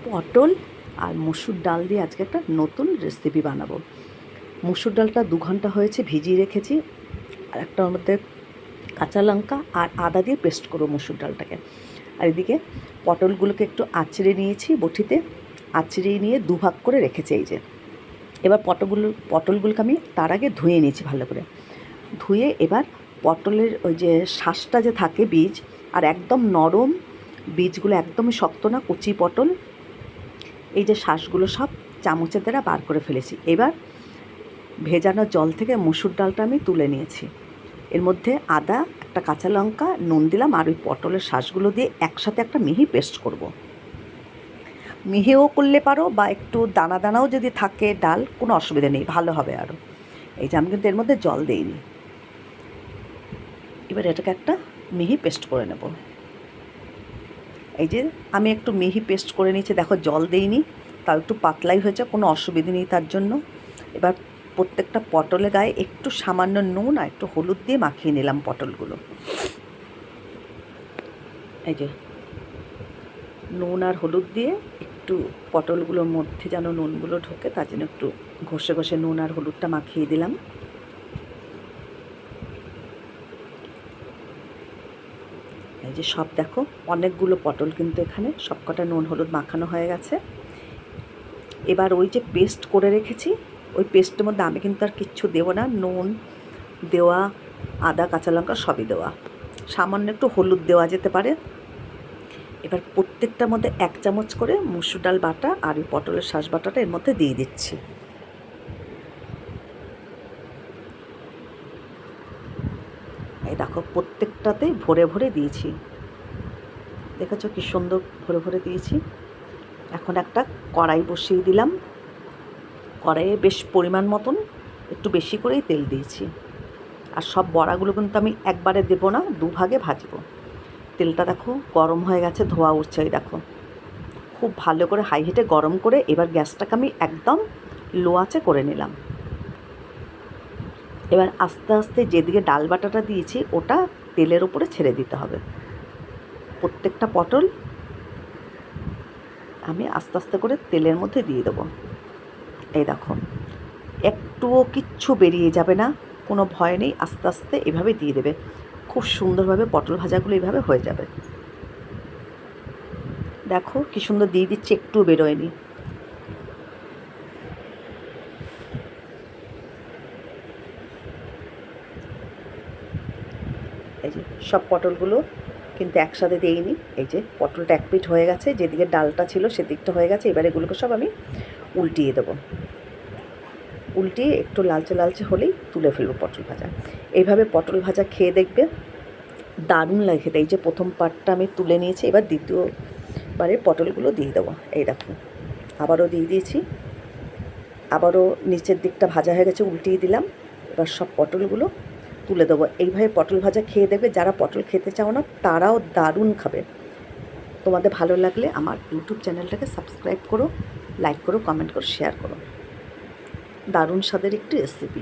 পটল আর মসুর ডাল দিয়ে আজকে একটা নতুন রেসিপি বানাবো। মসুর ডালটা 2 ঘন্টা হয়েছে ভিজিয়ে রেখেছি, আর একটার মধ্যে কাঁচা লঙ্কা আর আদা দিয়ে পেস্ট করবো মসুর ডালটাকে। আর এদিকে পটলগুলোকে একটু আঁচড়ে নিয়েছি বটিতে, আঁচড়ে নিয়ে 2 ভাগ করে রেখেছি। এই যে এবার পটলগুলোকে আমি তার আগে ধুয়ে নিয়েছি ভালো করে। ধুয়ে এবার পটলের ওই যে শাঁসটা যে থাকে বীজ, আর একদম নরম বীজগুলো, একদমই শক্ত না, কচি পটল, এই যে শাঁসগুলো সব চামচের দ্বারা বার করে ফেলেছি। এবার ভেজানো জল থেকে মসুর ডালটা আমি তুলে নিয়েছি। এর মধ্যে আদা, একটা কাঁচা লঙ্কা, নুন দিলাম, আর ওই পটলের শাঁসগুলো দিয়ে একসাথে একটা মিহি পেস্ট করব। মিহিও করলে পারো, বা একটু দানা দানাও যদি থাকে ডাল, কোনো অসুবিধা নেই, ভালো হবে আরও। এই যে আমি কিন্তু এর মধ্যে জল দিইনি। এবার এটাকে একটা মিহি পেস্ট করে নেব। এই যে আমি একটু মিহি পেস্ট করে নিয়েছি, দেখো জল দিইনি, তাও একটু পাতলাই হয়েছে, কোনো অসুবিধা নেই তার জন্য। এবার প্রত্যেকটা পটলের গায়ে একটু সামান্য নুন আর একটু হলুদ দিয়ে মাখিয়ে নিলাম পটলগুলো। এই যে নুন আর হলুদ দিয়ে একটু পটলগুলোর মধ্যে যেন নুনগুলো ঢোকে, তার জন্য একটু ঘষে ঘষে নুন আর হলুদটা মাখিয়ে দিলাম। এই যে সব দেখো, অনেকগুলো পটল কিন্তু এখানে সবকটা নুন হলুদ মাখানো হয়ে গেছে। এবার ওই যে পেস্ট করে রেখেছি, ওই পেস্টের মধ্যে আমি কিন্তু আর কিচ্ছু দেবো না, নুন দেওয়া, আদা কাঁচা লঙ্কা সবই দেওয়া, সামান্য একটু হলুদ দেওয়া যেতে পারে। এবার প্রত্যেকটার মধ্যে 1 চামচ করে মসুর ডাল বাটা আর এই পটলের শাঁস বাটাটা এর মধ্যে দিয়ে দিচ্ছি। এই দেখো প্রত্যেকটাতেই ভরে ভরে দিয়েছি, দেখেছো কি সুন্দর ভরে ভরে দিয়েছি। এখন একটা কড়াই বসিয়ে দিলাম। কড়াইয়ে বেশ পরিমাণ মতন একটু বেশি করেই তেল দিয়েছি। আর সব বড়াগুলো কিন্তু আমি একবারে দেবো না, 2 ভাগে ভাজবো। তেলটা দেখো গরম হয়ে গেছে, ধোয়া উঠছে। এই দেখো খুব ভালো করে হাই হিটে গরম করে এবার গ্যাসটাকে আমি একদম লো আঁচে করে নিলাম। এবার আস্তে আস্তে যেদিকে ডাল বাটাটা দিয়েছি ওটা তেলের ওপরে ছেড়ে দিতে হবে। প্রত্যেকটা পটল আমি আস্তে আস্তে করে তেলের মধ্যে দিয়ে দেবো। এই দেখো একটুও কিচ্ছু বেরিয়ে যাবে না, কোনো ভয় নেই, আস্তে আস্তে এভাবে দিয়ে দেবে। খুব সুন্দরভাবে পটল ভাজাগুলো এইভাবে হয়ে যাবে। দেখো কি সুন্দর দিয়ে দিচ্ছি, একটু বেরোয়নি। এই যে সব পটলগুলো কিন্তু একসাথে দিইনি। এই যে পটলটা 1 পিঠ হয়ে গেছে, যেদিকে ডালটা ছিল সেদিকটা হয়ে গেছে। এবার এগুলোকে সব আমি উল্টিয়ে দেবো। উল্টিয়ে একটু লালচে লালচে হলেই তুলে ফেলবো পটল ভাজা। এইভাবে পটল ভাজা খেয়ে দেখবে, দারুণ লাগে খেতে। এই যে প্রথম পার্টটা আমি তুলে নিয়েছি, এবার দ্বিতীয়বারে পটলগুলো দিয়ে দেবো। এই দেখো আবারও দিয়ে দিয়েছি, আবারও নিচের দিকটা ভাজা হয়ে গেছে, উল্টিয়ে দিলাম। এবার সব পটলগুলো তুলে দেবো। এইভাবে পটল ভাজা খেয়ে দেখবে, যারা পটল খেতে চাও না তারাও দারুণ খাবে। তোমাদের ভালো লাগলে আমার ইউটিউব চ্যানেলটাকে সাবস্ক্রাইব করো, লাইক করো, কমেন্ট করো, শেয়ার করো। দারুণ স্বাদের একটি রেসিপি।